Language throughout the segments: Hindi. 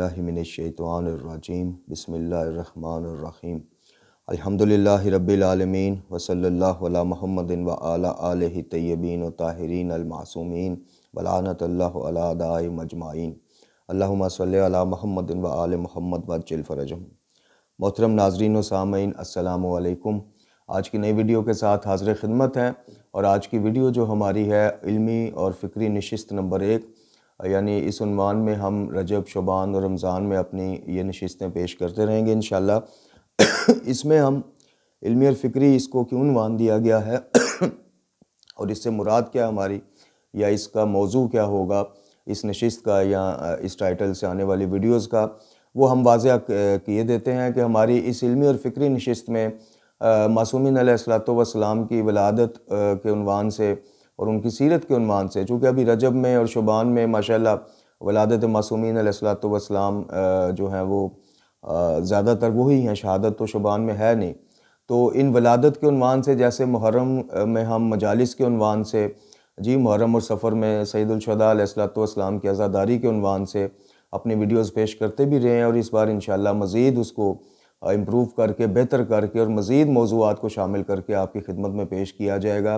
बिल्लाहि मिनश्शैतानिर्रजीम बिस्मिल्लाहिर्रहमानिर्रहीम अल्हम्दुलिल्लाहि रब्बिल आलमीन व सल्लल्लाहु अला मुहम्मदिन व अला आलिहि तय्यबीन व ताहिरीन अल मासूमीन व लानतल्लाहु अला अदाइहिम अजमाइन अल्लाहुम्मा सल्लि अला मुहम्मदिन व आलि मुहम्मद वअज्जिल फरजहुम। मोहतरम नाज़रीन व सामीन, अस्सलामु अलैकुम। आज की नई वीडियो के साथ हाज़िर खिदमत हैं और आज की वीडियो जो हमारी है इल्मी और फ़िक्री नशिस्त नंबर 1, यानी इस उन्वान में हम रजब, शबान और रमज़ान में अपनी ये नशिस्तें पेश करते रहेंगे इंशाअल्लाह। इसमें हम इल्मी और फ़िक्री इसको क्यों उन्वान दिया गया है और इससे मुराद क्या हमारी, या इसका मौजू क्या होगा इस नशिस्त का या इस टाइटल से आने वाली वीडियोज़ का, वो हम वाज़ेह किए देते हैं कि हमारी इस इल्मी और फ़िक्री नशिस्त में मासूमीन अलैहिस्सलातु वस्सलाम की विलादत के उन्वान से और उनकी सीरत के उन्वान से, चूँकि अभी रजब में और शुबान में माशाअल्लाह विलादत मासूमीन अलैहिस्सलातु वस्सलाम जो हैं वो ज़्यादातर वही हैं, शहादत तो शुबान में है नहीं। तो इन विलादत के उन्वान से, जैसे मुहर्रम में हम मजालिस के उन्वान से, जी मुहर्रम और सफ़र में सैयदुल शुहदा अलैहिस्सलातु वस्सलाम की अज़ादारी के उन्वान से अपनी वीडियोज़ पेश करते भी रहे हैं और इस बार इंशाअल्लाह मज़ीद उसको इम्प्रूव करके, बेहतर करके और मज़ीद मौज़ूआत को शामिल करके आपकी खिदमत में पेश किया जाएगा,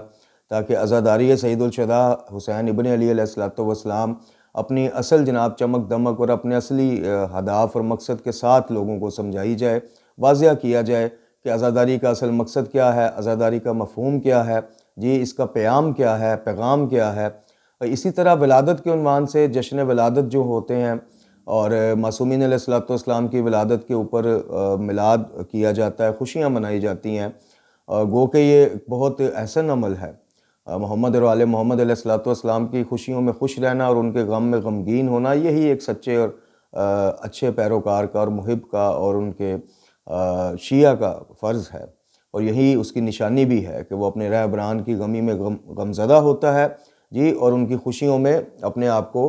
ताकि अज़ादारी सैयदुल शुहदा हुसैन इब्न अली अलैहिस्सलातु वस्सलाम अपनी असल जनाब चमक दमक और अपने असली हदाफ और मकसद के साथ लोगों को समझाई जाए, वाज़िया किया जाए कि अज़ादारी का असल मकसद क्या है, अज़ादारी का मफ़हूम क्या है, जी इसका क़याम क्या है, पैगाम क्या है। इसी तरह विलादत के उन्वान से जश्न विलादत जो होते हैं और मासूमीन अलैहिस्सलातु वस्सलाम की विलादत के ऊपर मिलाद किया जाता है, खुशियाँ मनाई जाती हैं। गो कि ये बहुत अहसन अमल है। मोहम्मद और आले मोहम्मद अलैहिस्सलातु वस्सलाम की खुशियों में खुश रहना और उनके गम में गमगीन होना, यही एक सच्चे और अच्छे पैरोकार का और मुहिब का और उनके शिया का फ़र्ज़ है और यही उसकी निशानी भी है कि वो अपने रहबरान की गमी में गमज़दा होता है, जी, और उनकी खुशियों में अपने आप को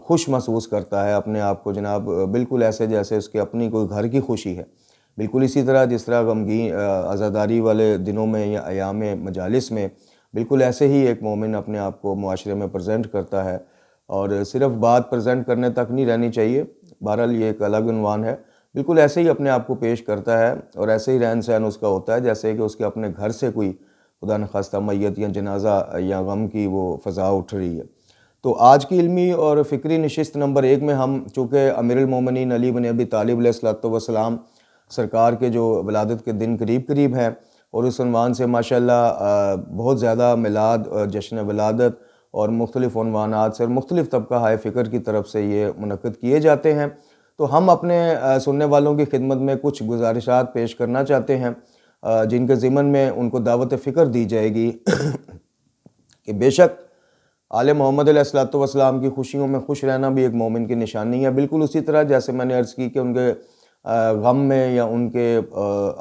खुश महसूस करता है, अपने आप को जनाब बिल्कुल ऐसे जैसे उसके अपनी कोई घर की खुशी है। बिल्कुल इसी तरह जिस तरह गमगीन अज़ादारी वाले दिनों में या अयाम मजालिस में बिल्कुल ऐसे ही एक मोमिन अपने आप को मुआशरे में प्रेजेंट करता है और सिर्फ बात प्रेजेंट करने तक नहीं रहनी चाहिए, बहरहाल ये एक अलग उन्वान है। बिल्कुल ऐसे ही अपने आप को पेश करता है और ऐसे ही रहन सहन उसका होता है जैसे कि उसके अपने घर से कोई खुदा न खास्ता मैयत या जनाजा या गम की वो फ़ज़ा उठ रही है। तो आज की इल्मी और फ़िक्री नशिस्त नंबर 1 में हम, चूँकि अमीरुल मोमिनीन अली बिन अबी तालिब अलैहिस्सलातु वस्सलाम सरकार के जो विलादत के दिन करीब करीब हैं और उस उन्वान से माशाअल्लाह बहुत ज़्यादा मिलाद, जश्न विलादत और मुख्तलिफ़ उन्वानात से और मुख्तलिफ़ तबका हाय फ़िक्र की तरफ से ये मुनक़्क़िद किए जाते हैं। तो हम अपने सुनने वालों की खिदमत में कुछ गुज़ारिशात पेश करना चाहते हैं जिनके ज़िमन में उनको दावत फ़िक्र दी जाएगी कि बेशक आले मोहम्मद अलैहिस्सलातु वस्सलाम की खुशियों में खुश रहना भी एक मोमिन की निशानी है। बिल्कुल उसी तरह जैसे मैंने अर्ज़ की कि उनके गम में या उनके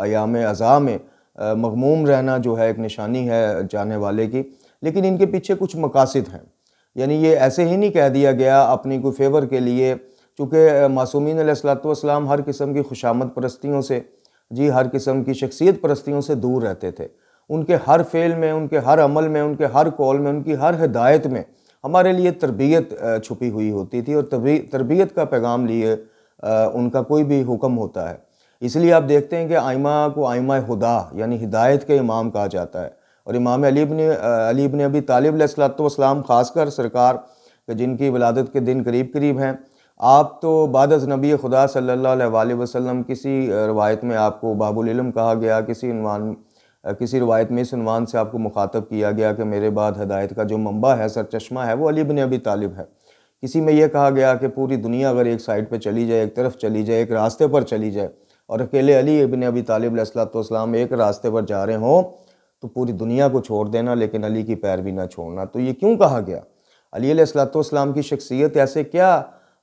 अयाम अज़ा में मग़मूम रहना जो है एक निशानी है जाने वाले की, लेकिन इनके पीछे कुछ मकासद हैं। यानी ये ऐसे ही नहीं कह दिया गया अपनी कोई फेवर के लिए, चूँकि मासूमीन अलैहिस्सलातु वस्सलाम हर किस्म की खुशामद परस्तियों से, जी हर किस्म की शख्सियत परस्तियों से दूर रहते थे। उनके हर फ़ेल में, उनके हर अमल में, उनके हर कौल में, उनकी हर हिदायत में हमारे लिए तरबियत छुपी हुई होती थी और तरबियत का पैगाम लिए उनका कोई भी हुक्म होता है। इसलिए आप देखते हैं कि आइमा को आइमा हुदा यानी हिदायत के इमाम कहा जाता है और इमाम अली इब्न अबी तालिब अलैहिस्सलातु वस्सलाम ख़ासकर सरकार जिनकी विलादत के दिन करीब करीब हैं, आप तो बाद अज़ नबी खुदा सल्लल्लाहु अलैहि वसल्लम, किसी रवायत में आपको बाबुल इल्म कहा गया, किसी रवायत में इस उन्वान से आपको मुखातब किया गया कि मेरे बाद हिदायत का जो मंबा है, सरचश्मा है, वो अली इब्न अबी तालिब है। किसी में यह कहा गया कि पूरी दुनिया अगर एक साइड पे चली जाए, एक तरफ चली जाए, एक रास्ते पर चली जाए और अकेले अली इब्न अबी तालिब अलैहिस्सलातु वस्सलाम एक रास्ते पर जा रहे हों तो पूरी दुनिया को छोड़ देना, लेकिन अली की पैरवी ना छोड़ना। तो ये क्यों कहा गया? अली अलैहिस्सलातु वस्सलाम की शख्सियत, ऐसे क्या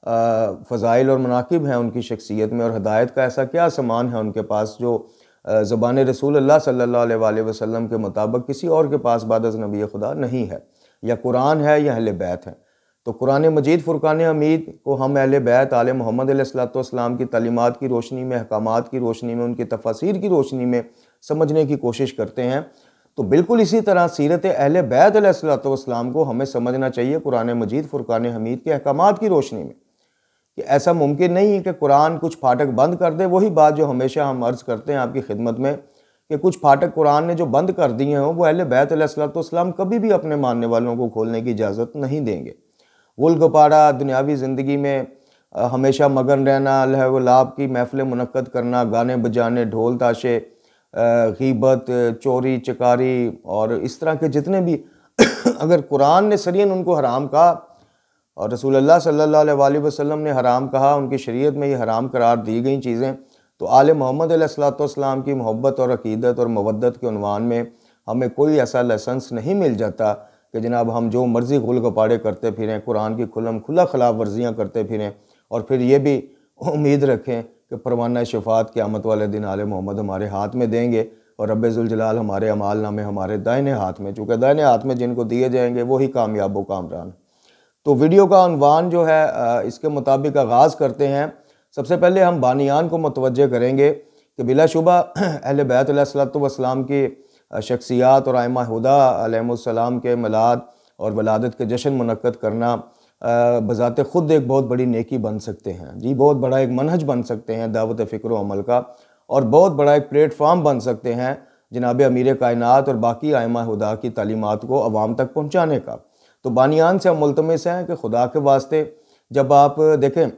फ़ज़ाइल और मनाकिब हैं उनकी शख्सियत में और हिदायत का ऐसा क्या सामान है उनके पास जो ज़बान रसूलुल्लाह सल्लल्लाहु अलैहि वसल्लम के मुताबिक किसी और के पास बाद अज़ नबी खुदा नहीं है, या कुरान है या अहले बैत है। तो कुरान मजीद फ़ुरक़ान हमीद को हम अहले बैत आले मोहम्मद अलैहिस्सलातु वस्सलाम की तालीमात की रोशनी में, अहकामात की रोशनी में, उनकी तफ़ासीर की रोशनी में समझने की कोशिश करते हैं। तो बिल्कुल इसी तरह सीरत अहले बैत अलैहिस्सलातु वस्सलाम को हमें समझना चाहिए कुरान मजीद फ़ुरक़ान हमीद के अहकामात की रोशनी में। कि ऐसा मुमकिन नहीं है कि कुरान कुछ फाटक बंद कर दे। वही बात जो हमेशा हम अर्ज़ करते हैं आपकी खिदमत में कि कुछ फाटक कुरान ने जो बंद कर दिए हैं वो अहले बैत अलैहिस्सलाम कभी भी अपने मानने वालों को खोलने की इजाज़त नहीं देंगे। गुल गपाड़ा दुनियावी ज़िंदगी में हमेशा मगन रहना, लहव लाभ की महफ़िलें मुनक्कद करना, गाने बजाने, ढोल ताशे, ग़ीबत, चोरी चकारी और इस तरह के जितने भी अगर कुरान ने सरीहन उनको हराम कहा और रसूलुल्लाह सल्लल्लाहु अलैहि वसल्लम ने हराम कहा, उनकी शरीयत में ये हराम करार दी गई चीज़ें, तो आले मोहम्मद अलैहिस्सलाम की मोहब्बत और अक़ीदत और मवद्दत के उन्वान में हमें कोई ऐसा लाइसेंस नहीं मिल जाता कि जनाब हम जो मर्ज़ी गुल गपाड़े करते फिरें, कुरान की खुला खिलाफ वर्जियाँ करते फिरें और फिर ये भी उम्मीद रखें कि परवाना शफ़ात क़यामत वाले दिन आले मोहम्मद हमारे हाथ में देंगे और रब्बे ज़ुल जलाल हमारे अमाल नामे हमारे दाहिने हाथ में, चूँकि दाहिने हाथ में जिनको दिए जाएंगे वही कामयाब व कामरान। तो वीडियो का उन्वान जो है इसके मुताबिक आगाज़ करते हैं। सबसे पहले हम बानियान को मुतवज्जे करेंगे कि बिलाशुबा अहले बैत अलैहिस्सलाम की शख्सियात और आइमा हुदा अलैहिमुस्सलाम के मिलाद और वलादत के जश्न मुनक्कद करना बज़ाते ख़ुद एक बहुत बड़ी नेकी बन सकते हैं जी, बहुत बड़ा एक मनहज बन सकते हैं दावत फ़िक्र व अमल का, और बहुत बड़ा एक प्लेटफार्म बन सकते हैं जनाब अमीर कायनात और बाकी आइमा हुदा की तालीमात को अवाम तक पहुँचाने का। तो बानियान से हम मुल्तमिस हैं कि खुदा के वास्ते जब आप देखें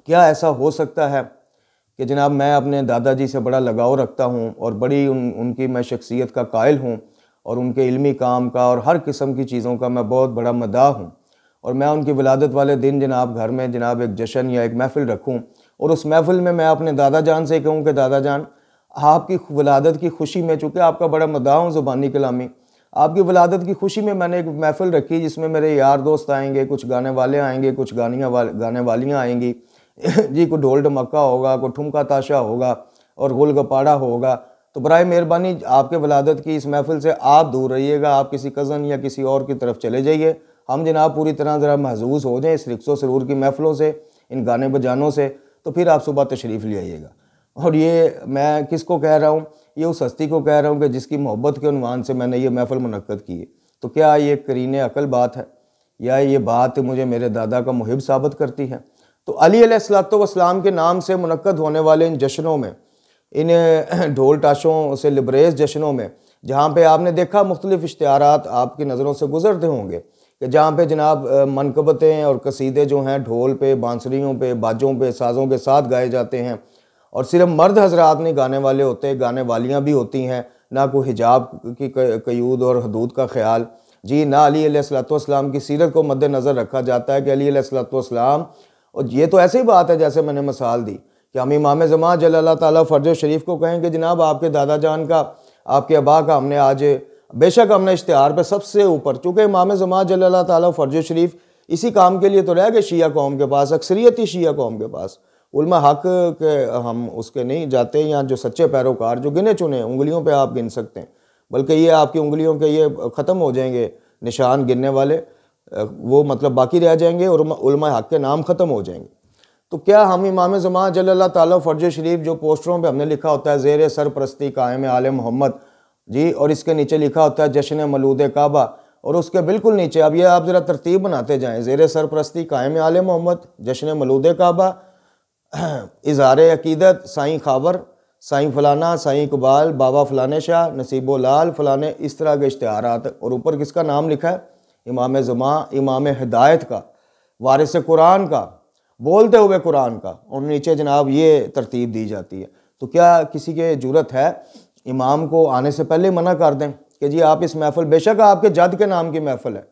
क्या ऐसा हो सकता है कि जनाब मैं अपने दादाजी से बड़ा लगाव रखता हूँ और बड़ी उनकी मैं शख्सियत का कायल हूँ और उनके इल्मी काम का और हर किस्म की चीज़ों का मैं बहुत बड़ा मदाह हूँ, और मैं उनकी विलादत वाले दिन जनाब घर में जनाब एक जश्न या एक महफ़िल रखूँ और उस महफ़िल में मैं अपने दादा जान से कहूँ कि दादा जान आपकी विलादत की खुशी में, चूँकि आपका बड़ा मदाह हूँ ज़ुबानी कलामी, आपकी विलादत की खुशी में मैंने एक महफ़िल रखी जिसमें मेरे यार दोस्त आएंगे, कुछ गाने वाले आएंगे, कुछ गाने वालियाँ आएंगी जी, कोई ढोल ढमक्का होगा, कोई ठुमका ताशा होगा और गुल गपाड़ा होगा। तो बराए मेहरबानी आपके विलादत की इस महफ़िल से आप दूर रहिएगा, आप किसी कज़न या किसी और की तरफ चले जाइए। हम जनाब पूरी तरह ज़रा महजूज़ हो जाएँ इस रिक्सो सरूर की महफ़िलों से, इन गाने बजानों से, तो फिर आप सुबह तशरीफ़ ले आइएगा। और ये मैं किसको कह रहा हूँ? ये उस हस्ती को कह रहा हूँ कि जिसकी मोहब्बत के उन्वान से मैंने ये महफ़िल मुनक्कद की है। तो क्या ये करीने अकल बात है या ये बात मुझे मेरे दादा का मुहिब साबित करती है? तो अली अलैहिस्सलाम के नाम से मुनक्कद होने वाले इन जश्नों में, इन ढोल टाशों से लिबरेज जश्नों में, जहाँ पे आपने देखा मुख्तलिफ़ इश्तिहारात आपकी नज़रों से गुजरते होंगे कि जहाँ पे जनाब मनकबतें और कसीदे जो हैं ढोल पे, बांसुरियों पे, बाजों पे, साज़ों के साथ गाए जाते हैं, और सिर्फ मर्द हजरात नहीं गाने वाले होते, गाने वालियाँ भी होती हैं, ना कोई हिजाब की कयूद और हदूद का ख्याल जी, ना अली अलैहिस्सलाम की सीरत को मद्देनज़र रखा जाता है कि अली अलैहिस्सलाम, और ये तो ऐसी बात है जैसे मैंने मिसाल दी कि हम इमाम ज़मान जल्लल्लाहु ताला फ़र्ज शरीफ को कहें कि जनाब आपके दादा जान का, आपके अबा का हमने आज, बेशक हमने इश्तिहार पर सबसे ऊपर, चूँकि इमाम ज़मान जल्लल्लाहु ताला फ़र्ज शरीफ इसी काम के लिए तो रह गए शिया कौम के पास, अक्सरियती शिया कौम के पास, उलमा हक के हम उसके नहीं जाते, यहाँ जो सच्चे पैरोकार जो गिने चुने उंगलियों पे आप गिन सकते हैं, बल्कि ये आपकी उंगलियों के ये ख़त्म हो जाएंगे निशान गिनने वाले, वो मतलब बाकी रह जाएंगे और उलमा हक के नाम ख़त्म हो जाएंगे। तो क्या हम इमाम ज़मान जल्लल्लाहु ताला फ़र्ज शरीफ जो पोस्टरों पे हमने लिखा होता है ज़ेर सरपरस्ती कायम आले मोहम्मद जी, और इसके नीचे लिखा होता है जश्न मलूद काबा, और उसके बिल्कुल नीचे अब ये आप ज़रा तरतीब बनाते जाएँ, ज़ेर सरपरस्ती कायम आले मोहम्मद, जश्न मलूद काबा, इज़हार अकीदत साईं खावर, साईं फलाना, साईं इकबाल, बाबा फलाने शाह, नसीबो लाल फलाने, इस तरह के इश्तिहारात, और ऊपर किसका नाम लिखा है? इमाम ज़मान, इमाम हिदायत का, वारिस कुरान का, बोलते हुए कुरान का, और नीचे जनाब ये तरतीब दी जाती है। तो क्या किसी के जुरत है इमाम को आने से पहले मना कर दें कि जी आप इस महफ़िल, बेशक आपके जद के नाम की महफ़िल है,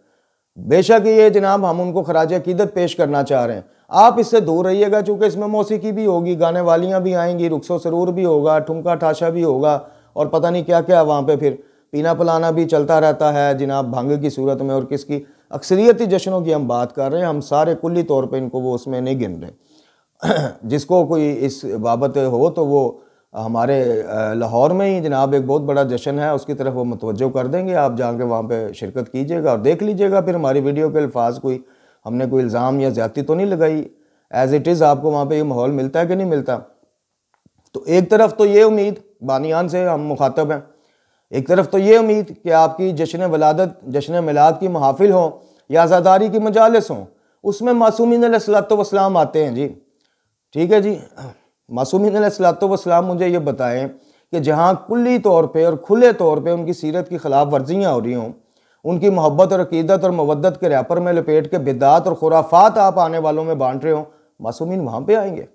बेशक ये जनाब हम उनको खराज अकीदत पेश करना चाह रहे हैं, आप इससे दूर रहिएगा, चूँकि इसमें मौसीकी भी होगी, गाने वालियाँ भी आएंगी, रुक्सो सरूर भी होगा, ठुमका ठाशा भी होगा, और पता नहीं क्या क्या वहाँ पे फिर पीना पिलाना भी चलता रहता है जनाब भंग की सूरत में। और किसकी अक्सरियती जश्नों की हम बात कर रहे हैं, हम सारे कुल्ली तौर पे इनको वो उसमें नहीं गिन रहे। जिसको कोई इस बाबत हो तो वो हमारे लाहौर में ही जनाब एक बहुत बड़ा जश्न है, उसकी तरफ वो मुतवज्जो कर देंगे, आप जाके वहाँ पे शिरकत कीजिएगा और देख लीजिएगा फिर हमारी वीडियो के अल्फाज, कोई हमने कोई इल्ज़ाम या ज़्यादती तो नहीं लगाई, एज़ इट इज़ आपको वहाँ पे ये माहौल मिलता है कि नहीं मिलता। तो एक तरफ तो ये उम्मीद बानियान से हम मुखातब हैं, एक तरफ तो ये उम्मीद कि आपकी जश्न वलादत, जश्न मिलाद की महाफिल हों या आज़ादारी की मजालिस हों, उसमें मासूमीन अलैहिस्सलातु वस्सलाम आते हैं जी। ठीक है जी, मासूमीन अलैहिस्सलातु वस्सलाम मुझे ये बताएं कि जहाँ कुल्ली तौर पे और खुले तौर पे उनकी सीरत की खिलाफ वर्जियाँ हो रही हों, उनकी मोहब्बत और अकीदत और मवद्दत के रैपर में लपेट के बिदात और खुराफात आप आने वालों में बांट रहे हो, मासूमीन वहाँ पे आएंगे।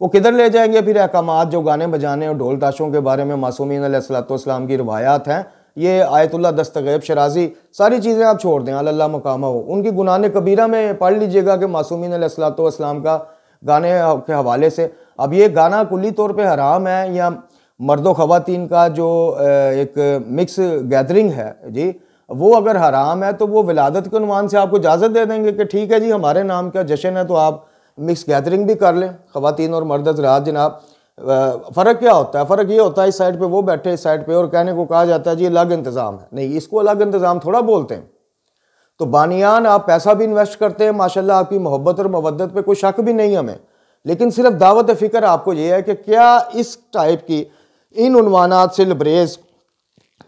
वो किधर ले जाएंगे फिर अहकामात जो गाने बजाने और ढोल ताशों के बारे में मासूमीन अलैहिस्सलातु वस्सलाम की रवायात हैं, ये आयतुल्लाह दस्तगैब शराजी, सारी चीज़ें आप छोड़ दें, अल्लाह मकामा हो। उनकी गुनाह कबीरा में पढ़ लीजिएगा कि मासूमीन अलैहिस्सलातु वस्सलाम का गाने के हवाले से। अब ये गाना कुल्ली तौर पे हराम है या मर्दो ख़वातीन का जो एक मिक्स गैदरिंग है जी, वो अगर हराम है तो वो विलादत के उन्वान से आपको इजाज़त दे देंगे कि ठीक है जी हमारे नाम का जश्न है तो आप मिक्स गैदरिंग भी कर लें, ख़वातीन और मर्द हज़रात जनाब। फ़र्क क्या होता है? फ़र्क ये होता है इस साइड पे वो बैठे इस साइड पे और कहने को कहा जाता है जी अलग इंतज़ाम है। नहीं, इसको अलग इंतज़ाम थोड़ा बोलते हैं। तो बानियान आप पैसा भी इन्वेस्ट करते हैं, माशाल्लाह आपकी मोहब्बत और मवद्दत पे कोई शक भी नहीं हमें, लेकिन सिर्फ दावत फ़िक्र आपको ये है कि क्या इस टाइप की इन उन्वानात से लबरेज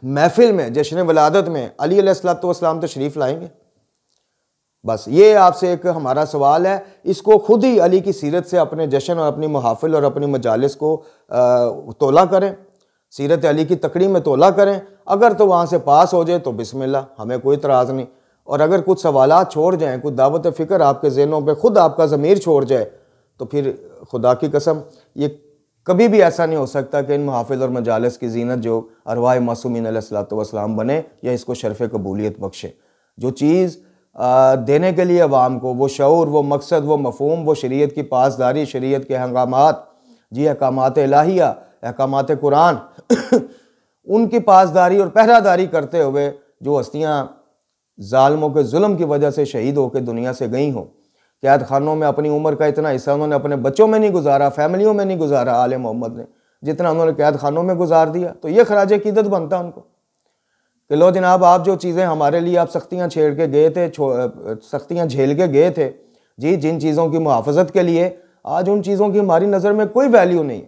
महफिल में जश्न विलादत में अली अलैहिस्सलातु वस्सलाम तशरीफ़ लाएंगे? बस ये आपसे एक हमारा सवाल है। इसको खुद ही अली की सीरत से अपने जश्न और अपनी महफिल और अपनी मजालिस को तोला करें, सीरत अली की तकड़ी में तोला करें। अगर तो वहाँ से पास हो जाए तो बिस्मिल्लाह, हमें कोई इतराज़ नहीं। और अगर कुछ सवालात छोड़ जाएँ, कुछ दावत फ़िक्र आपके ज़हनों पे खुद आपका ज़मीर छोड़ जाए, तो फिर खुदा की कसम ये कभी भी ऐसा नहीं हो सकता कि इन महफिल और मजालिस की जीनत जो अरवाह मासूमीन अलैहिस्सलातु वस्सलाम बने या इसको शर्फ़ कबूलियत बख्शे। जो चीज़ देने के लिए अवाम को वो शऊर, वो मकसद, वो मफ़हूम, वो शरीयत की पासदारी, शरीयत के हंगामात जी, अहकामात इलाहिया, अहकामात कुरान उनकी पासदारी और पहरादारी करते हुए जो हस्तियाँ ज़ालिमों के जुल्म की वजह से शहीद होकर दुनिया से गई हों, कैद खानों में अपनी उम्र का इतना हिस्सा उन्होंने अपने बच्चों में नहीं गुजारा, फैमिलियों में नहीं गुजारा आले मोहम्मद ने, जितना उन्होंने कैद खानों में गुजार दिया। तो ये खराज अकीदत बनता उनको कि लो जनाब आप जो चीज़ें हमारे लिए आप सख्तियाँ छेड़ के गए थे, सख्तियाँ झेल के गए थे जी, जिन चीज़ों की मुहाफ़ज़त के लिए, आज उन चीज़ों की हमारी नज़र में कोई वैल्यू नहीं।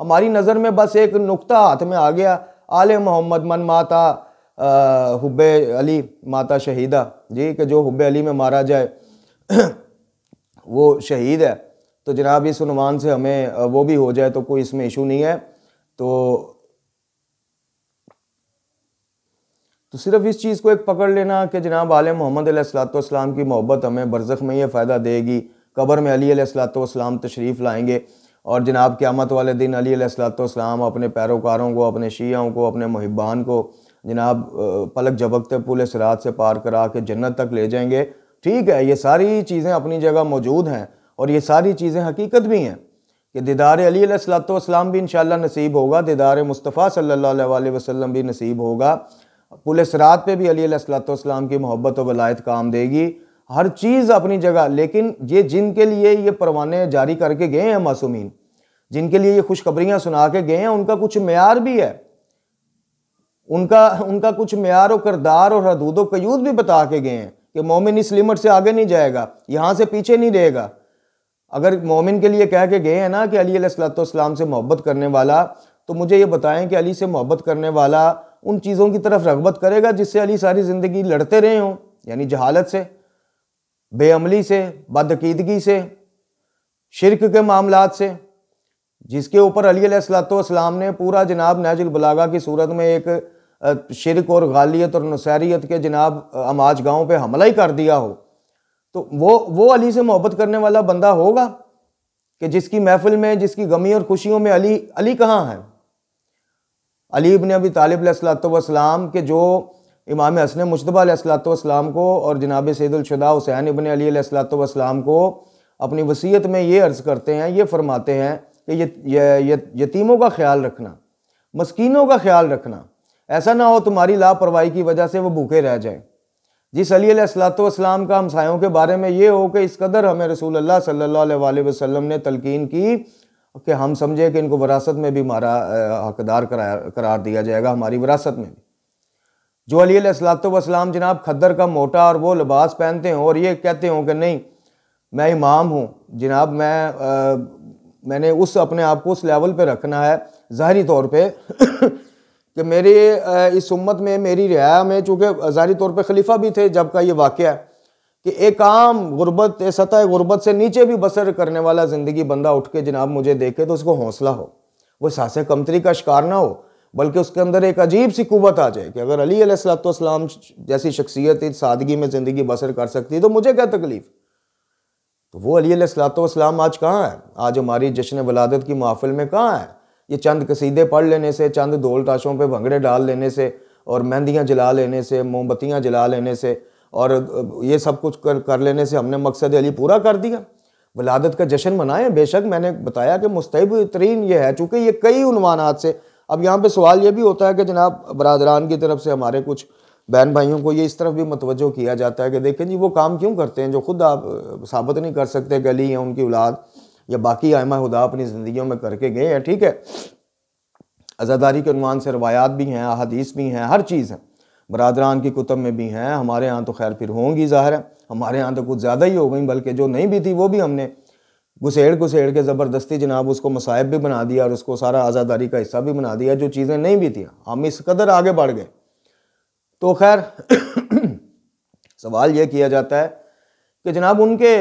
हमारी नज़र में बस एक नुक्ता हाथ में आ गया, आले मोहम्मद मन माता हुब्बे अली माता शहीदा जी, कि जो हुब्बे अली में मारा जाए वो शहीद है। तो जनाब इस उन्वान से हमें वो भी हो जाए तो कोई इसमें इशू नहीं है। तो सिर्फ इस चीज़ को एक पकड़ लेना कि जनाब आले मोहम्मद अलैहिस्सलातु वस्सलाम की मोहब्बत हमें बरज़ख में ये फ़ायदा देगी, कब्र में अली अलैहिस्सलातु वस्सलाम तशरीफ़ लाएंगे और जनाब क़यामत वाले दिन अली अलैहिस्सलातु वस्सलाम अपने पैरोकारों को, अपने शियाओं को, अपने मुहिब्बान को जनाब पलक झपकते पुल सिरात से पार करा के जन्नत तक ले जाएंगे। ठीक है, ये सारी चीज़ें अपनी जगह मौजूद हैं और ये सारी चीज़ें हकीकत भी हैं कि दीदार अली अलैहिस्सलातु वस्सलाम भी इंशाअल्लाह नसीब होगा, दीदार मुस्तफ़ा सल्लल्लाहु अलैहि वसल्लम भी नसीब होगा, पुल सिरात पे भी अली अलैहिस्सलातु वस्सलाम की मोहब्बत और वलायत काम देगी, हर चीज़ अपनी जगह। लेकिन ये जिनके लिए ये परवाने जारी करके गए हैं मासूमीन, जिनके लिए ये खुशखबरियाँ सुना के गए हैं, उनका कुछ मेयार भी है, उनका कुछ मेयार और किरदार और हदूद व क़यूद भी बता के गए हैं कि मोमिन इस लिमिट से आगे नहीं जाएगा, यहाँ से पीछे नहीं रहेगा। अगर मोमिन के लिए कह के गए हैं ना कि अली अलैहिस्सलातु वस्सलाम से मोहब्बत करने वाला, तो मुझे ये बताएं कि अली से मोहब्बत करने वाला उन चीज़ों की तरफ रग़बत करेगा जिससे अली सारी ज़िंदगी लड़ते रहे हों, यानी जहालत से, बेअमली से, बदअकीदगी से, शिरक के मामलात से, जिसके ऊपर अली अलैहिस्सलातु वस्सलाम ने पूरा जनाब नहजुल बलागा की सूरत में एक शिरक और गालियत और नुसैरियत के जनाब अमाज गाँव पे हमला ही कर दिया हो, तो वो अली से मोहब्बत करने वाला बंदा होगा कि जिसकी महफिल में, जिसकी गमी और खुशियों में अली कहाँ है? अली इब्न अबी तालिब अलैहिस्सलातु वस्सलाम के जो इमाम हसन मुज्तबा अलैहिस्सलातु वस्सलाम को और जनाब सैयदुल शुहदा हुसैन इब्न अली अलैहिस्सलातु वस्सलाम को अपनी वसीयत में ये अर्ज़ करते हैं, ये फरमाते हैं कि यतीमों का ख्याल रखना, मस्कीनों का ख्याल रखना, ऐसा ना हो तुम्हारी लापरवाही की वजह से वो भूखे रह जाए। जिस अली अलैहिस्सलातु वस्सलाम का हमसायों के बारे में ये हो कि इस कदर हमें रसूलुल्लाह सल्लल्लाहु अलैहि वसल्लम ने तलकीन की कि हम समझे कि इनको विरासत में भी हमारा हकदार करार दिया जाएगा, हमारी विरासत में भी। जो अली अलैहिस्सलातु वस्सलाम जनाब खद्दर का मोटा और वो लिबास पहनते हों और ये कहते हों कि नहीं मैं इमाम हूँ जनाब, मैंने अपने आप को उस लेवल पे रखना है ज़ाहरी तौर पे कि मेरे इस उम्मत में, मेरी रियाया में, चूँकि ज़ाहरी तौर पे खलीफा भी थे जब का ये वाक़या है, कि एक आम गुर्बत सतह गुर्बत से नीचे भी बसर करने वाला ज़िंदगी बंदा उठ के जनाब मुझे देखे तो उसको हौसला हो, वो सासे कमतरी का शिकार ना हो, बल्कि उसके अंदर एक अजीब सी कुव्वत आ जाए कि अगर अली अलैहिस्सलाम जैसी शख्सियत इस सादगी में ज़िंदगी बसर कर सकती है तो मुझे क्या तकलीफ। तो वो अली अलैहिस्सलाम आज कहाँ है? आज हमारी जश्न वलादत की महफिल में कहाँ है? ये चंद कसीदे पढ़ लेने से, चंद ढोल ताशों पे भंगड़े डाल लेने से और मेहंदियाँ जला लेने से, मोमबत्तियाँ जला लेने से और ये सब कुछ कर लेने से हमने मकसद अली पूरा कर दिया? वलादत का जश्न मनाएं, बेशक मैंने बताया कि मुस्तहब तरीन ये है, चूँकि ये कई उन्वानात से। अब यहाँ पे सवाल ये भी होता है कि जनाब बरादरान की तरफ से हमारे कुछ बहन भाइयों को ये इस तरफ भी मतवज्जो किया जाता है कि देखें जी वो काम क्यों करते हैं जो खुद आप साबित नहीं कर सकते कि अली या उनकी औलाद या बाकी आइमा खुदा अपनी ज़िंदगियों में करके गए हैं। ठीक है, अज़ादारी के उन्वान से रवायात भी हैं, अहादीस भी हैं, हर चीज़ है, बरादरान की कुतुब में भी हैं। हमारे यहाँ तो खैर फिर होंगी, ज़ाहिर है हमारे यहाँ तो कुछ ज़्यादा ही हो गई, बल्कि जो नहीं भी थी वो भी हमने घुसेड़ के ज़बरदस्ती जनाब उसको मसाइब भी बना दिया और उसको सारा आज़ादारी का हिस्सा भी बना दिया। जो चीज़ें नहीं भी थी हम इस कदर आगे बढ़ गए। तो खैर सवाल ये किया जाता है कि जनाब उनके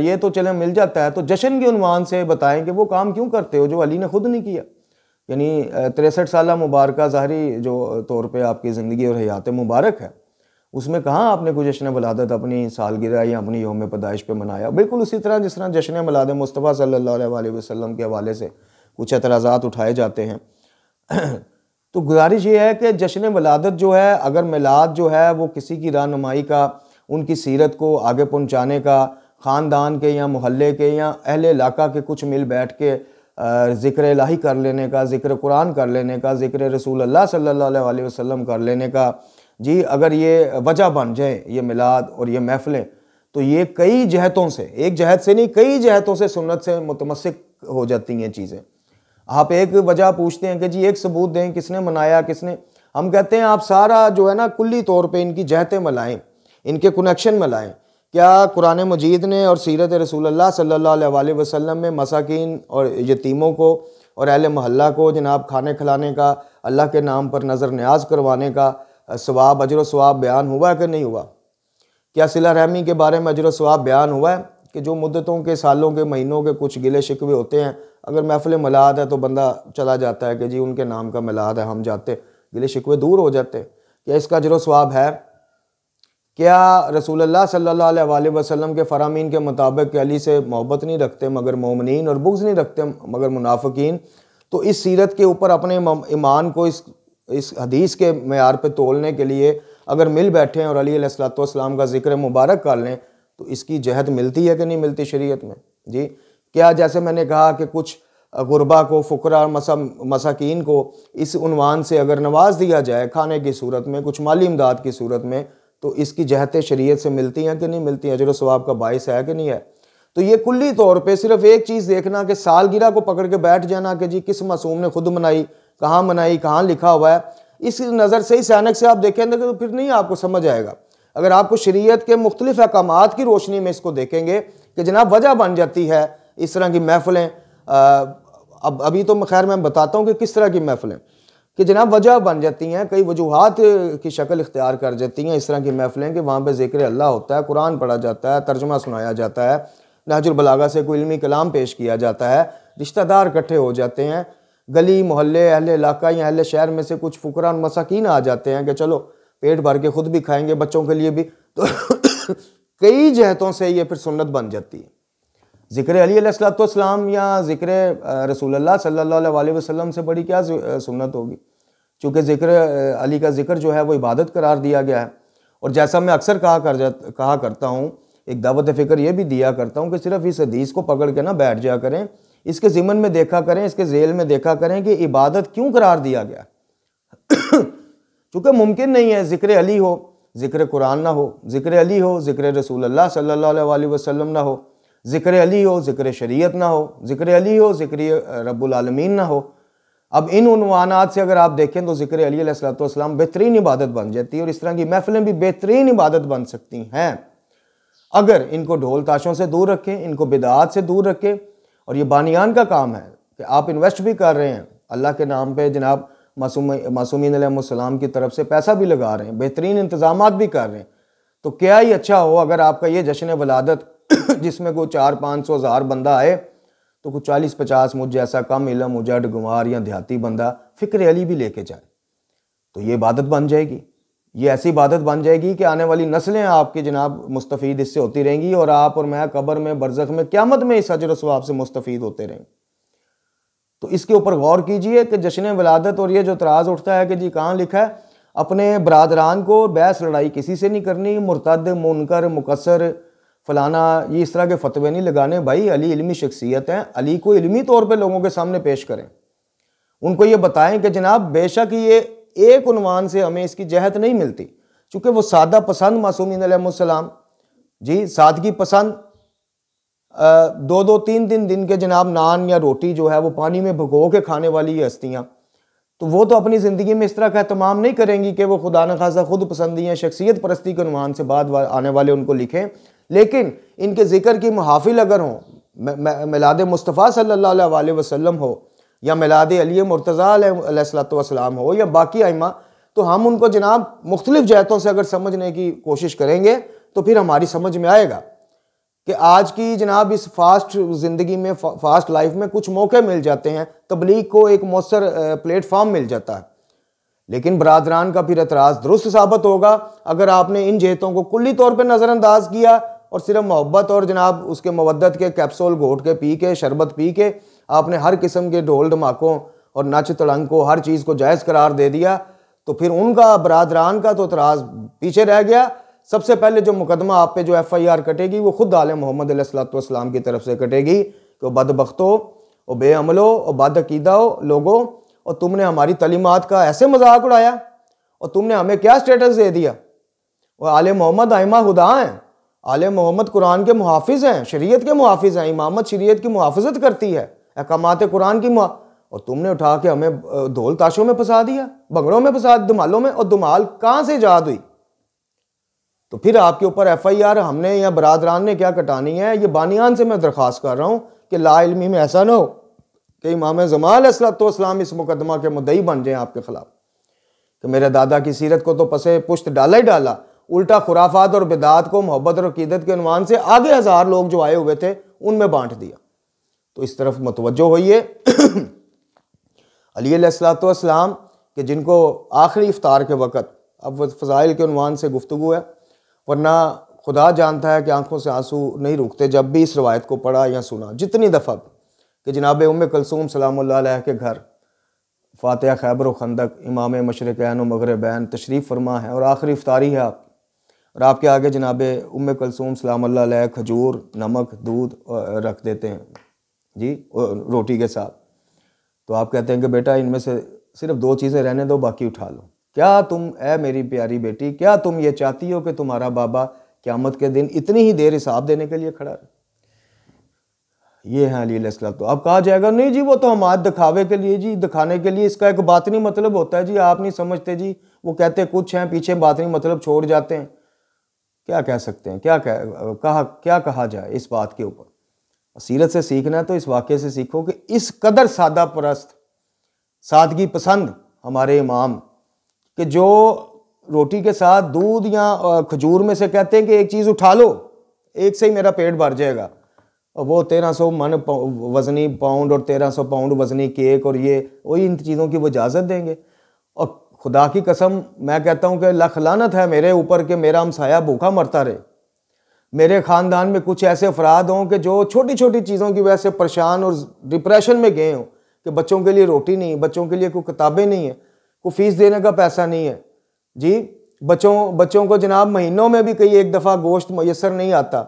ये तो चले मिल जाता है, तो जश्न के उन्वान से बताएं कि वो काम क्यों करते हो जो अली ने खुद नहीं किया। यानी 63 साल मुबारक ज़ाहरी जो तौर पे आपकी ज़िंदगी और हयात मुबारक है, उसमें कहाँ आपने कोई जश्न वलादत अपनी सालगिरह या अपनी यौम पैदाइश पे मनाया? बिल्कुल उसी तरह जिस तरह जश्न मिलाद मुस्तफ़ा सल्लल्लाहु अलैहि वसल्लम के हवाले से कुछ एतराज़ात उठाए जाते हैं। तो गुजारिश ये है कि जश्न वलादत जो है, अगर मिलाद जो है वो किसी की रहनुमाई का, उनकी सीरत को आगे पहुँचाने का, ख़ानदान के या मोहल्ले के या अहले इलाका के कुछ मिल बैठ के ज़िक्र इलाही कर लेने का, ज़िक्र कुरान कर लेने का, ज़िक्र रसूल अल्लाह सल्लल्लाहु अलैहि वसल्लम कर लेने का, जी अगर ये वजह बन जाए ये मिलाद और ये महफ़िलें, तो ये कई जहतों से, एक जहत से नहीं कई जहतों से सुन्नत से मुतमस्सिक हो जाती हैं चीज़ें। आप एक वजह पूछते हैं कि जी एक सबूत दें, किसने मनाया, किसने, हम कहते हैं आप सारा जो है ना कुल्ली तौर पे इनकी जहतें मिलाएं, इनके कनेक्शन मिलाएं। क्या कुरान मजीद ने और सीरत रसूलुल्लाह सल्लल्लाहु अलैहि वसल्लम में मसाकीन और यतीमों को और अहले महल्ला को जनाब खाने खिलाने का, अल्लाह के नाम पर नज़र न्याज करवाने का सवाब, अजर व सवाब बयान हुआ है कि नहीं हुआ? क्या सिला रहमी के बारे में अजर व सवाब बयान हुआ है कि जो मुद्दतों के, सालों के, महीनों के कुछ गिले शिकवे होते हैं, अगर महफिल मिलाद है तो बंदा चला जाता है कि जी उनके नाम का मिलाद है, हम जाते, गिले शिकवे दूर हो जाते। क्या इसका अजर व सवाब है? क्या रसूलुल्लाह सल्लल्लाहु अलैहि वसल्लम के फरामीन के मुताबिक अली से मोहब्बत नहीं रखते मगर मोमिनीन और बुग़्ज़ नहीं रखते मगर मुनाफिकीन? तो इस सीरत के ऊपर अपने ईमान को इस हदीस के मेयार पे तोलने के लिए अगर मिल बैठे हैं और अली अलैहिस्सलाम का ज़िक्र मुबारक कर लें तो इसकी जहत मिलती है कि नहीं मिलती शरीयत में? जी क्या जैसे मैंने कहा कि कुछ गुरबा को, फ़ुकरा और मसाकीन को इस उन्वान से अगर नवाज दिया जाए खाने की सूरत में, कुछ माली इमदाद की सूरत में, तो इसकी जहतें शरीयत से मिलती हैं कि नहीं मिलती हैं? अजर व सवाब का बाइस है कि नहीं है? तो ये कुल्ली तौर पे सिर्फ एक चीज़ देखना कि सालगिरह को पकड़ के बैठ जाना कि जी किस मासूम ने खुद मनाई, कहाँ लिखा हुआ है, इस नज़र से, इस ऐनक से आप देखेंगे तो फिर नहीं आपको समझ आएगा। अगर आपको शरीयत के मुख्तलिफ अहकामात की रोशनी में इसको देखेंगे कि जनाब वजह बन जाती है इस तरह की महफ़िलें। अब अभी तो खैर मैं बताता हूँ कि किस तरह की महफ़िलें कि जनाब वजह बन जाती हैं, कई वजूहात की शक्ल इख्तियार कर जाती हैं इस तरह की महफ़िलें कि वहाँ पे ज़िक्र अल्लाह होता है, कुरान पढ़ा जाता है, तर्जुमा सुनाया जाता है, नहजुल बलागा से कोई इल्मी कलाम पेश किया जाता है, रिश्तेदार इकट्ठे हो जाते हैं, गली मोहल्ले अहले इलाका या अहले शहर में से कुछ फ़ुकरा और मसाकीन आ जाते हैं कि चलो पेट भर के खुद भी खाएंगे, बच्चों के लिए भी। तो कई जहतों से ये फिर सुन्नत बन जाती है। ज़िक्र अली अलैहिस्सलाम या ज़िक्र रसूलुल्लाह सल्लल्लाहु अलैहि वसल्लम से बड़ी क्या सुन्नत होगी? चूँकि ज़िक्र अली का ज़िक्र जो है वो इबादत करार दिया गया है। और जैसा मैं अक्सर कहा करता हूँ, एक दावत फ़िक्र ये भी दिया करता हूँ कि सिर्फ इस हदीस को पकड़ के ना बैठ जाया करें, इसके ज़िमन में देखा करें, इसके ज़ेल में देखा करें कि इबादत क्यों करार दिया गया। चूँकि मुमकिन नहीं है ज़िक्र अली हो, ज़िक्र कुरान ना हो, ज़िक्र अली हो, ज़िक्र रसूलुल्लाह सल्लल्लाहु अलैहि वसल्लम ना हो, ज़िक्र अली हो, ज़िक्र शरीयत ना हो, ज़िक्र अली हो, ज़िक्र रब्बुल आलमीन ना हो। अब इन उन्वानात से अगर आप देखें तो ज़िक्र अली अलैहिस्सलाम बेहतरीन इबादत बन जाती है और इस तरह की महफ़िलें भी बेहतरीन इबादत बन सकती हैं अगर इनको ढोल ताशों से दूर रखें, इनको बिदात से दूर रखें। और ये बानियान का काम है कि आप इन्वेस्ट भी कर रहे हैं अल्लाह के नाम पे, जनाब मासूमीन अलैहिस्सलाम की तरफ से पैसा भी लगा रहे हैं, बेहतरीन इंतज़ामात भी कर रहे हैं, तो क्या ही अच्छा हो अगर आपका ये जश्न वलादत जिसमें कोई 400-500 बंदा आए, तो कुछ 40-50 मुझ जैसा कम इल्म उजड़ गुमार या देहाती बंदा फ़िक्र अली भी लेके जाए, तो ये इबादत बन जाएगी। ये ऐसी इबादत बन जाएगी कि आने वाली नस्लें आपकी जनाब मुस्तफ़ीद इससे होती रहेंगी, और आप और मैं कब्र में, बरज़ख में, क़यामत में इस अजर व सवाब से मुस्तफ़ीद होते रहेंगे। तो इसके ऊपर गौर कीजिए कि जश्न वलादत और ये जो तराज़ उठता है कि जी कहाँ लिखा है, अपने बरादरान को बहस लड़ाई किसी से नहीं करनी, मुर्तद, मुनकर, मुकस्सर, फलाना, ये इस तरह के फतवे नहीं लगाने। भाई अली इल्मी शख्सियत हैं, अली को इल्मी तौर पे लोगों के सामने पेश करें, उनको ये बताएं कि जनाब बेशक ये एक उन्वान से हमें इसकी जहत नहीं मिलती, चूँकि वो सादा पसंद मासूमीन अलैहिस्सलाम जी, सादगी पसंद, 2-2 3-3 दिन के जनाब नान या रोटी जो है वो पानी में भिगो के खाने वाली ये हस्तियाँ, तो वो तो अपनी ज़िंदगी में इस तरह का एहतमाम नहीं करेंगी कि वो खुदा न खासा खुद पसंदी या शख्सियत परस्ती के उन्वान से बाद आने वाले उनको लिखें। लेकिन इनके ज़िक्र की मुहाफिल अगर हों, मिलाद मुस्तफ़ा सल्लल्लाहु अलैहि वसल्लम हो या मिलाद अली मुर्तज़ा अलैहिस्सलाम हो या बाकी आइमा, तो हम उनको जनाब मुख्तलिफ जहतों से अगर समझने की कोशिश करेंगे तो फिर हमारी समझ में आएगा कि आज की जनाब इस फास्ट ज़िंदगी में, फास्ट लाइफ में कुछ मौके मिल जाते हैं, तबलीग को एक मौसर प्लेटफॉर्म मिल जाता है। लेकिन बरादरान का फिर एतराज़ दुरुस्त साबित होगा अगर आपने इन जहतों को कुल्ली तौर पर नज़रअंदाज किया और सिर्फ मोहब्बत और जनाब उसके मवद्दत के कैप्सूल घोट के पी के, शरबत पी के आपने हर किस्म के ढोल धमाकों और नच तड़ंग को, हर चीज़ को जायज़ करार दे दिया, तो फिर उनका बरादरान का तो एतराज़ पीछे रह गया। सबसे पहले जो मुकदमा आप पे जो FIR कटेगी वो खुद आले मोहम्मद अलैहिस्सलाम की तरफ से कटेगी कि बदबख्तो और बेअमलो और बदअकीदा हो लोगों, और तुमने हमारी तलीमात का ऐसे मजाक उड़ाया और तुमने हमें क्या स्टेटस दे दिया। और आले मोहम्मद आइमा खुदा हैं, आले मोहम्मद कुरान के मुहाफिज हैं, शरीयत के मुहाफिज हैं, इमामत शरीयत की मुहाफिजत करती है, अहकामात कुरान की और तुमने उठा के हमें ढोल ताशों में फंसा दिया, भंगड़ों में फंसा, दुमालों में। और दुमाल कहाँ से ईजाद हुई? तो फिर आपके ऊपर FIR हमने या बरादरान ने क्या कटानी है? ये बानियान से मैं दरख्वास्त कर रहा हूँ कि ला इल्मी में ऐसा ना हो कि इमाम ज़मान अलैहिस्सलाम इस मुकदमा के मुद्दई बन जाएं आपके खिलाफ कि मेरे दादा की सीरत को तो पसे पुश्त डाला ही डाला, उल्टा खुराफात और बिदात को मोहब्बत और अकीदत के उन्वान से आगे 1000 लोग जो आए हुए थे उनमें बांट दिया। तो इस तरफ मुतवज्जो होइए। अली अलैहिस्सलाम के जिनको आखिरी इफ्तार के वक़्त, अब वो फ़ज़ाइल के उन्वान से गुफ्तगू है, वरना खुदा जानता है कि आंखों से आंसू नहीं रुकते जब भी इस रवायत को पढ़ा या सुना, जितनी दफ़ा कि जनाब उम्मे कुलसूम सलामुल्लाह अलैहा के घर फातिहा खैबर व खंदक, इमाम मशरिकैन व मगरिबैन तशरीफ़ फरमा है और आखिरी इफ्तारी है आप, और आपके आगे जनाब उम्मे कुलसूम सलामुल्लाह अलैहा खजूर, नमक, दूध रख देते हैं जी रोटी के साथ। तो आप कहते हैं कि बेटा इनमें से सिर्फ 2 चीज़ें रहने दो, बाकी उठा लो। क्या तुम, ए मेरी प्यारी बेटी, क्या तुम ये चाहती हो कि तुम्हारा बाबा क़यामत के दिन इतनी ही देर हिसाब देने के लिए खड़ा रहे? ये है अली अलैहिस्सलाम। तो अब कहा जाएगा नहीं जी वो तो हमारे दिखावे के लिए, जी दिखाने के लिए, इसका एक बातनी मतलब होता है जी, आप नहीं समझते जी, वो कहते कुछ हैं पीछे बातनी मतलब छोड़ जाते हैं। क्या कह सकते हैं, क्या कहा जाए इस बात के ऊपर? सीरत से सीखना है तो इस वाक़े से सीखो कि इस कदर सादा परस्त, सादगी पसंद हमारे इमाम कि जो रोटी के साथ दूध या खजूर में से कहते हैं कि एक चीज़ उठा लो, एक से ही मेरा पेट भर जाएगा, और वो 1300 मन वज़नी पाउंड और 1300 पाउंड वज़नी केक और ये वही इन चीज़ों की वो इजाज़त देंगे। और खुदा की कसम मैं कहता हूँ कि लख लानत है मेरे ऊपर कि मेरा हमसाया भूखा मरता रहे। मेरे ख़ानदान में कुछ ऐसे अफराद हों कि जो छोटी छोटी चीज़ों की वजह से परेशान और डिप्रेशन में गए हों कि बच्चों के लिए रोटी नहीं, बच्चों के लिए कोई किताबें नहीं है, कोई फ़ीस देने का पैसा नहीं है जी, बच्चों को जनाब महीनों में भी कई एक दफ़ा गोश्त मैसर नहीं आता,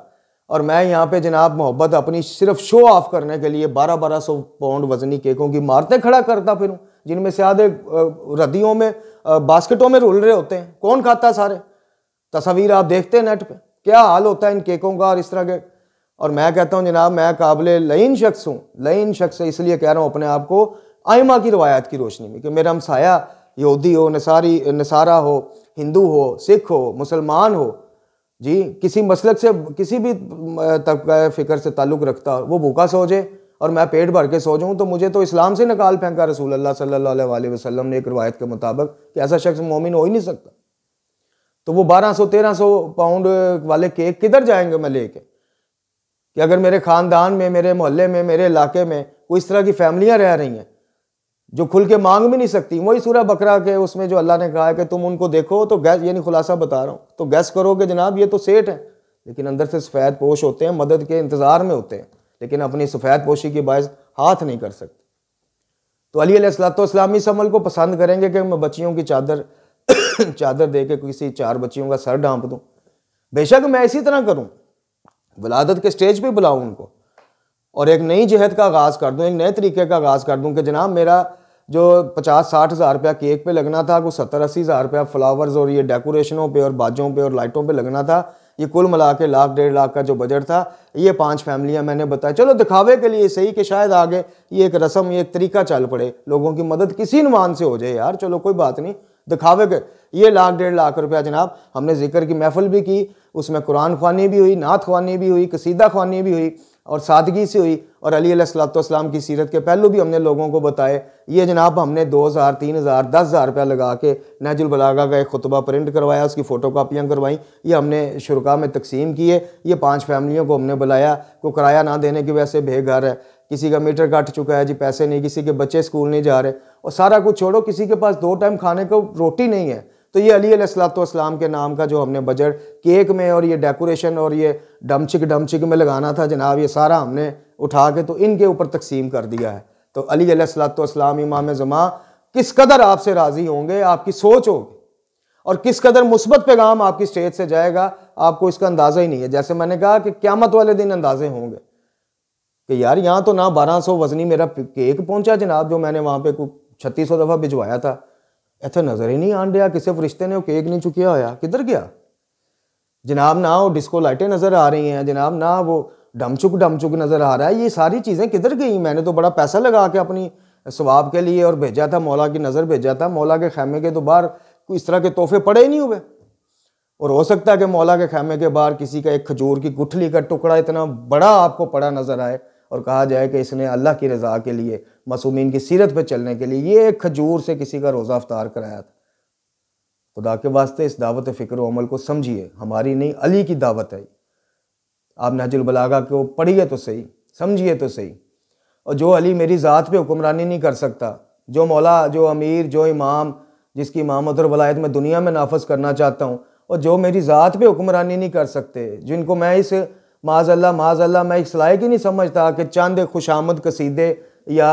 और मैं यहाँ पे जनाब मोहब्बत अपनी सिर्फ शो ऑफ करने के लिए 1200 पाउंड वज़नी केकों की मारते खड़ा करता फिरूँ, जिनमें से आधे रद्दियों में बास्केटों में रुल रहे होते हैं। कौन खाता सारे? तस्वीर आप देखते हैं नेट पे, क्या हाल होता है इन केकों का और इस तरह के। और मैं कहता हूँ जनाब मैं काबिल लईन शख्स हूँ, लईन शख्स इसलिए कह रहा हूँ अपने आप को आइमा की रवायत की रोशनी में कि मेरा हमसाया यहूदी हो, नसारा हो, हिंदू हो, सिख हो, मुसलमान हो जी, किसी मसलक से किसी भी तबका फ़िक्र से ताल्लुक़ रखता हो, वो भूखा सो जाए और मैं पेट भर के सो जाऊँ तो मुझे तो इस्लाम से निकाल फेंका रसूल अल्लाह सल्लल्लाहु अलैहि वसल्लम ने एक रवायत के मुताबिक कि ऐसा शख्स मोमिन हो ही नहीं सकता। तो वो 1200-1300 पाउंड वाले केक किधर जाएंगे मैं लेके? कि अगर मेरे ख़ानदान में, मेरे मोहल्ले में, मेरे इलाके में कोई इस तरह की फैमिलियां रह रही हैं जो खुल के मांग भी नहीं सकती, वही सूरह बकरा के उसमें जो अल्लाह ने कहा है कि तुम उनको देखो तो गैस, यानी खुलासा बता रहा हूँ, तो गैस करो कि जनाब ये तो सेठ हैं, लेकिन अंदर से सफ़ेद पोश होते हैं, मदद के इंतज़ार में होते हैं, लेकिन अपनी सफ़ेद पोशी की बायस हाथ नहीं कर सकते। तो अली अलैहिस्सलाम इस अमल को पसंद करेंगे कि मैं बच्चियों की चादर चादर दे के किसी 4 बच्चियों का सर ढांप दूँ। बेशक मैं इसी तरह करूँ, वलादत के स्टेज पे बुलाऊँ उनको और एक नई जहद का आगाज़ कर दूँ, एक नए तरीके का आगाज़ कर दूँ कि जनाब मेरा जो 50-60 हज़ार रुपया केक पे लगना था, को 70-80 हज़ार रुपया फ्लावर्स और ये डेकोरेशनों पे और बाजों पे और लाइटों पे लगना था, ये कुल मिला के 1-1.5 लाख का जो बजट था, ये 5 फैमिलियां मैंने बताया, चलो दिखावे के लिए सही कि शायद आगे ये एक रस्म, ये एक तरीका चल पड़े, लोगों की मदद किसी नुमान से हो जाए यार, चलो कोई बात नहीं, दिखावे के ये 1-1.5 लाख रुपया जनाब हमने जिक्र की महफिल भी की, उसमें कुरान ख्वानी भी हुई, नात ख्वानी भी हुई, कसीदा ख्वानी भी हुई और सादगी से हुई, और अली अलैहिस्सलाम की सीरत के पहलू भी हमने लोगों को बताए। ये जनाब हमने 2000, 3000, 10,000 रुपया लगा के नहजुल बलागा का एक खुतबा प्रिंट करवाया, उसकी फ़ोटो कापियाँ करवाई, ये हमने शुरका में तकसीम किए, ये 5 फैमिलियों को हमने बुलाया, को किराया ना देने की वजह से बेघर है, किसी का मीटर कट चुका है जी, पैसे नहीं, किसी के बच्चे स्कूल नहीं जा रहे, और सारा कुछ छोड़ो, किसी के पास 2 टाइम खाने को रोटी नहीं है, तो ये अली अलैहिस्सलाम के नाम का जो हमने बजट केक में और ये डेकोरेशन और ये डमचिक में लगाना था जनाब, ये सारा हमने उठा के तो इनके ऊपर तकसीम कर दिया है। तो अली अलैहिस्सलाम इमाम ज़मा किस कदर आपसे राज़ी होंगे, आपकी सोच होगी, और किस कदर मुस्बत पैगाम आपकी स्टेज से जाएगा, आपको इसका अंदाज़ा ही नहीं है। जैसे मैंने कहा कि क़यामत वाले दिन अंदाजे होंगे कि यार यहाँ तो ना 1200 वजनी मेरा केक पहुँचा जनाब, जो मैंने वहाँ पे 3600 दफ़ा भिजवाया था, इतना नज़र ही नहीं आन दिया, किसी फरिश्ते ने वो केक नहीं चुकिया होया, किधर गया जनाब? ना वो डिस्को लाइटें नज़र आ रही हैं जनाब, ना वो डमचुक नज़र आ रहा है, ये सारी चीज़ें किधर गई? मैंने तो बड़ा पैसा लगा के अपनी सवाब के लिए और भेजा था, मौला की नज़र भेजा था, मौला के खैमे के तो बाहर कोई इस तरह के तोहफे पड़े ही नहीं हुए, और हो सकता है कि मौला के खैमे के बाहर किसी का एक खजूर की गुठली का टुकड़ा इतना बड़ा आपको पड़ा नज़र आए और कहा जाए कि इसने अल्लाह की रज़ा के लिए, मासूमीन की सीरत पे चलने के लिए ये एक खजूर से किसी का रोज़ा अफ्तार कराया था। खुदा के वास्ते इस दावत फ़िक्र व अमल को समझिए, हमारी नहीं अली की दावत है। आप नहजुल बलागा को पढ़िए तो सही, समझिए तो सही। और जो अली मेरी ज़ात पे हुक्मरानी नहीं कर सकता, जो मौला, जो अमीर, जो इमाम, जिसकी इमामत और वलायत मैं दुनिया में नाफज करना चाहता हूँ, और जो मेरी ज़ात पे हुक्मरानी नहीं कर सकते, जिनको मैं इस माज़अल्लाह मैं इस लायक ही नहीं समझता कि चंद खुशामद कसीदे या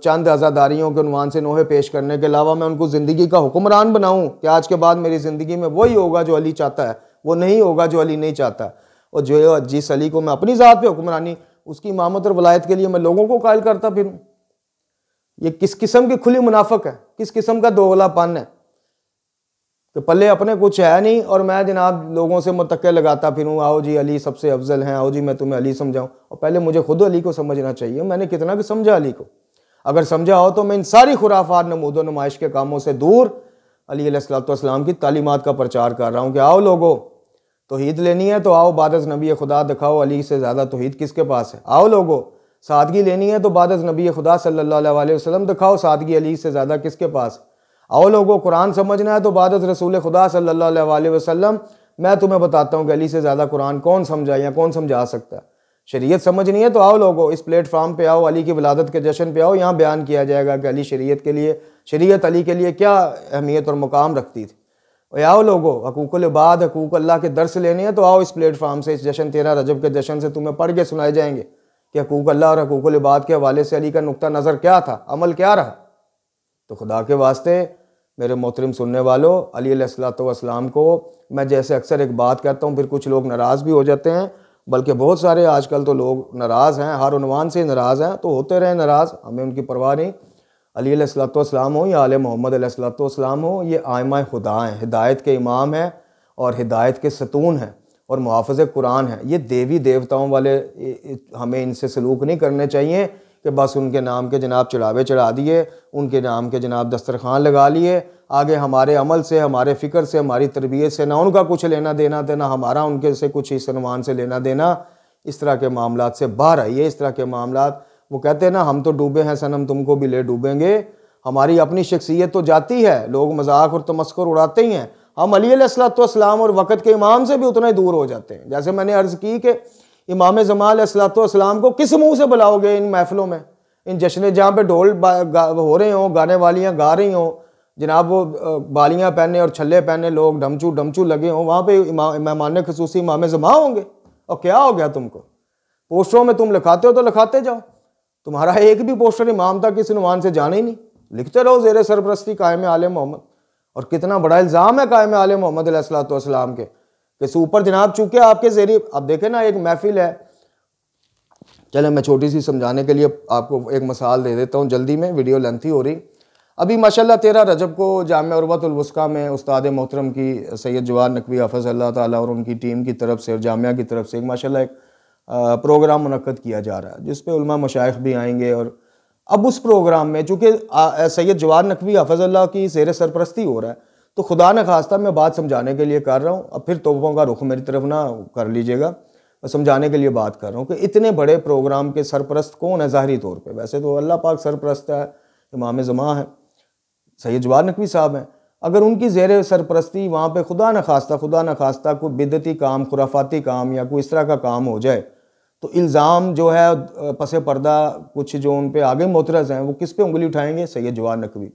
चंद आज़ादारियों के उन्वान से नोहे पेश करने के अलावा मैं उनको ज़िंदगी का हुक्मरान बनाऊँ कि आज के बाद मेरी ज़िंदगी में वही होगा जो अली चाहता है, वो नहीं होगा जो अली नहीं चाहता। और जो जिस अली को मैं अपनी ज़ात पे हुक्मरानी, उसकी इमामत और वलायत के लिए मैं लोगों को कायल करता फिरूँ, ये किस किस्म की खुली मुनाफक है, किस किस्म का दोगलापन है कि पल्ले अपने कुछ है नहीं और मैं जनाब लोगों से मुतक्के लगाता फिरूँ, आओ जी अली सबसे अफजल हैं, आओ जी मैं तुम्हें अली समझाऊँ। और पहले मुझे खुद अली को समझना चाहिए, मैंने कितना भी समझा अली को, अगर समझा हो तो मैं इन सारी खुराफात नमूदो नुमाइश के कामों से दूर अली अलैहिस्सलाम की तालीमात का प्रचार कर रहा हूँ कि आओ लोगो, तौहीद लेनी है तो आओ, बादस नबी खुदा दिखाओ, अली से ज़्यादा तौहीद किसके पास है? आओ लोगो, सादगी लेनी है तो बादस नबी खुदा सल्लल्लाहु अलैहि वसल्लम दिखाओ, सादगी अली से ज़्यादा किसके पास? आओ लोगों, कुरान समझना है तो बादत रसूल खुदा सल्लल्लाहु अलैहि वसल्लम, मैं तुम्हें बताता हूँ कि अली से ज़्यादा कुरान कौन समझा या कौन समझा सकता है। शरीयत समझनी है तो आओ लोगों, इस प्लेटफार्म पे आओ, अली की विलादत के जश्न पे आओ, यहाँ बयान किया जाएगा कि अली शरीयत अली के लिए क्या अहमियत और मुकाम रखती थी। और आओ लोगों, हकूकुल इबाद, हकूक अल्लाह के दर्स लेने हैं तो आओ इस प्लेटफार्म से, इस जश्न 13 रजब के जश्न से तुम्हें पढ़ के सुनाए जाएंगे कि हकूक अल्लाह और हकूकुल इबाद के हवाले से अली का नुक्ता नज़र क्या था, अमल क्या रहा। तो खुदा के वास्ते मेरे मोहतरम सुनने वालों, अली अलैहिस्सलाम को मैं जैसे अक्सर एक बात कहता हूँ, फिर कुछ लोग नाराज़ भी हो जाते हैं, बल्कि बहुत सारे आजकल तो लोग नाराज़ हैं, हर उन्वान से नाराज़ हैं, तो होते रहे नाराज़, हमें उनकी परवाह नहीं। अली अलैहिस्सलाम हो या आले मोहम्मद अलैहिस्सलाम हो, ये आइमा खुदा हैं, हिदायत के इमाम हैं और हिदायत के सतून हैं और मुहाफ़िज़ कुरान हैं। ये देवी देवताओं वाले हमें इनसे सलूक नहीं करने चाहिए कि बस उनके नाम के जनाब चढ़ावे चढ़ा दिए, उनके नाम के जनाब दस्तरखान लगा लिए, आगे हमारे अमल से, हमारे फ़िक्र से, हमारी तरबियत से ना उनका कुछ लेना देना था, ना हमारा उनके से कुछ इस अनुमान से लेना देना। इस तरह के मामलात से बाहर आइए। इस तरह के मामलात, वो कहते हैं ना, हम तो डूबे हैं सनम, तुमको भी ले डूबेंगे। हमारी अपनी शख्सियत तो जाती है, लोग मजाक और तमस्कुर उड़ाते ही हैं, हम अली अलैहिस्सलाम और वक़्त के इमाम से भी उतना ही दूर हो जाते हैं। जैसे मैंने अर्ज़ की कि इमाम ज़मान अलैहिस्सलाम को किस मुंह से बुलाओगे इन महफिलों में, इन जश्न जहाँ पे ढोल हो रहे हों, गाने वालियाँ गा रही हों, जनाब वो बालियाँ पहने और छल्ले पहने लोग डमचू डमचू लगे हों, वहाँ पे मेहमान खसूसी इमाम ज़मान होंगे। और क्या हो गया तुमको? पोस्टरों में तुम लिखाते हो तो लिखाते जाओ, तुम्हारा एक भी पोस्टर इमाम तक इस उन्वान से जाने ही नहीं। लिखते रहो ज़ेर सरपरस्ती कायम आले मोहम्मद। और कितना बड़ा इल्ज़ाम है कायम आले मोहम्मद अलैहिस्सलाम के कि ऊपर जनाब चूँकि आपके ज़ेरी, अब देखें ना एक महफिल है, चले मैं छोटी सी समझाने के लिए आपको एक मिसाल दे देता हूँ जल्दी में, वीडियो लेंथी हो रही। अभी माशाल्लाह 13 रजब को जामिया उर्वतुल वुस्का में उस्ताद मोहतरम की सैयद जवाद नकवी हाफ़िज़ अल्लाह ताला और उनकी टीम की तरफ से और जामिया की तरफ से माशाल्लाह एक प्रोग्राम मुनक्कद किया जा रहा है जिस पे उलमा मशाइख भी आएंगे। और अब उस प्रोग्राम में चूँकि सैयद जवाद नकवी हाफ़िज़ अल्लाह की ज़ेर सरपरस्ती हो रहा है, तो खुदा न खास्ता मैं बात समझाने के लिए कर रहा हूँ। अब फिर तोपों का रुख मेरी तरफ ना कर लीजिएगा, मैं समझाने के लिए बात कर रहा हूँ कि इतने बड़े प्रोग्राम के सरपरस्त कौन है ज़ाहरी तौर पर? वैसे तो अल्लाह पाक सरपरस्त है, इमाम ज़मां है, सैयद जवाद नकवी साहब हैं। अगर उनकी ज़ेर सरपरस्ती वहाँ पे खुदा न खास्ता कोई बिदती काम, खुराफाती काम या कोई इस तरह का काम हो जाए, तो इल्ज़ाम जो है पसे पर्दा कुछ जो उन पे आगे मोतरज़ हैं वो किस पे उंगली उठाएंगे? सैयद जवाद नकवी।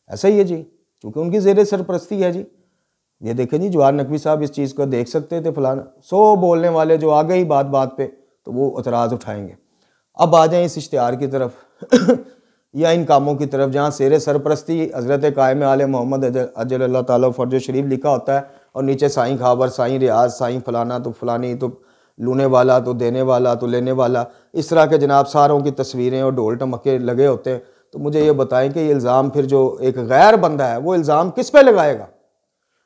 ऐसा ही है जी, क्योंकि उनकी ज़ेर सरपरस्ती है जी। ये देखें जी, जवाद नकवी साहब इस चीज़ को देख सकते थे, फलाना 100 बोलने वाले जो आ गई बात बात पे तो वो एतराज़ उठाएंगे। अब आ जाएँ इस इश्तिहार की तरफ या इन कामों की तरफ जहाँ ज़ेर सरपरस्ती हज़रत कायम आले मोहम्मद अजल अल्लाह ताला फ़र्ज शरीफ लिखा होता है और नीचे साईं खाबर, साईं रियाज, साईं फलाना तो फलानी, तो लूने वाला तो देने वाला तो लेने वाला, इस तरह के जनाब सारों की तस्वीरें और ढोल टमके लगे होते हैं। तो मुझे ये बताएं कि ये इल्ज़ाम फिर जो एक गैर बंदा है वो इल्ज़ाम किस पे लगाएगा?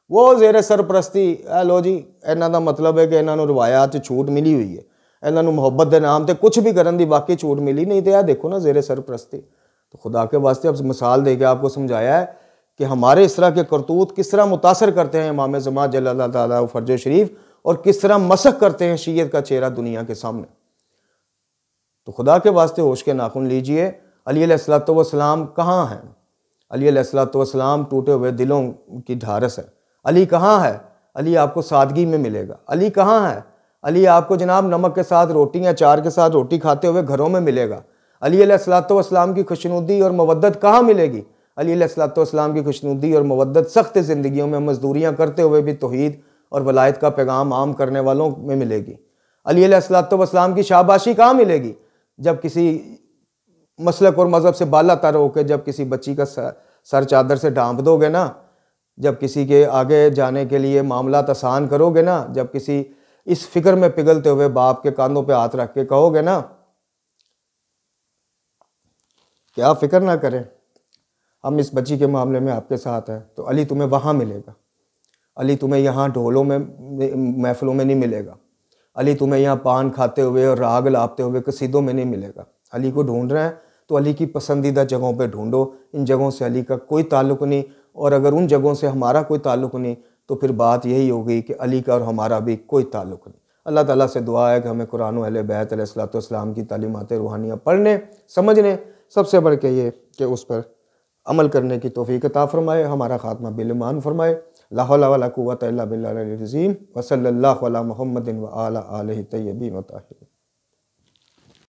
वो ज़ेर सरपरस्ती लो जी, इन्हों का मतलब है कि इन्होंने रवायात छूट मिली हुई है, इन्होंने मुहब्बत के नाम पर कुछ भी करने की बाकी छूट मिली नहीं। तो यह देखो ना ज़ेर सरपरस्ती। तो खुदा के वास्ते अब मिसाल दे के आपको समझाया है कि हमारे इस तरह के करतूत किस तरह मुतासर करते हैं इमाम ज़मां जल्ल अल्लाह ताला फ़र्ज शरीफ, और किस तरह मसक करते हैं शीयत का चेहरा दुनिया के सामने। तो खुदा के वास्ते होश के नाखून लीजिए। अली अलैहिस्सलाम कहाँ हैं? अली अलैहिस्सलाम टूटे हुए दिलों की ढारस है। अली कहाँ है? अली आपको सादगी में मिलेगा। अली कहाँ है? अली आपको जनाब नमक के साथ रोटी या चार के साथ रोटी खाते हुए घरों में मिलेगा। अली अलैहिस्सलाम की खुशनुदी और मवद्दत कहाँ मिलेगी? अली अलैहिस्सलाम की खुशनुदी और मवद्दत सख्त ज़िंदगियों में मजदूरियाँ करते हुए भी तौहीद और वलायत का पैगाम आम करने वालों में मिलेगी। अली अलैहिस्सलाम की शाबाशी कहाँ मिलेगी? जब किसी मसलक और मज़हब से बाला तर होकर जब किसी बच्ची का सर चादर से ढांप दोगे ना, जब किसी के आगे जाने के लिए मामला आसान करोगे ना, जब किसी इस फिक्र में पिघलते हुए बाप के कांधों पे हाथ रख के कहोगे ना कि आप फिक्र ना करें, हम इस बच्ची के मामले में आपके साथ हैं, तो अली तुम्हें वहाँ मिलेगा। अली तुम्हें यहाँ ढोलों में महफिलों में नहीं मिलेगा। अली तुम्हें यहाँ पान खाते हुए और राग लापते हुए कसीदों में नहीं मिलेगा। अली को ढूंढ रहे हैं तो अली की पसंदीदा जगहों पे ढूंढो। इन जगहों से अली का कोई ताल्लुक़ नहीं, और अगर उन जगहों से हमारा कोई ताल्लुक़ नहीं तो फिर बात यही होगी कि अली का और हमारा भी कोई ताल्लुक़ नहीं। अल्लाह ताला से दुआ है कि हमें कुरान अहले बैत अलैहिस्सलाम की तालीमात रूहानियाँ पढ़ने समझने, सबसे बढ़ के ये कि उस पर अमल करने की तौफीक अता फरमाए, हमारा खात्मा बिल ईमान फरमाए। ला हौला वला कुव्वता इल्ला बिल्लाहिल अज़ीम व सल्लल्लाहु अला मुहम्मदिन व आला आलिहि तय्यबीन व ताहिरीन।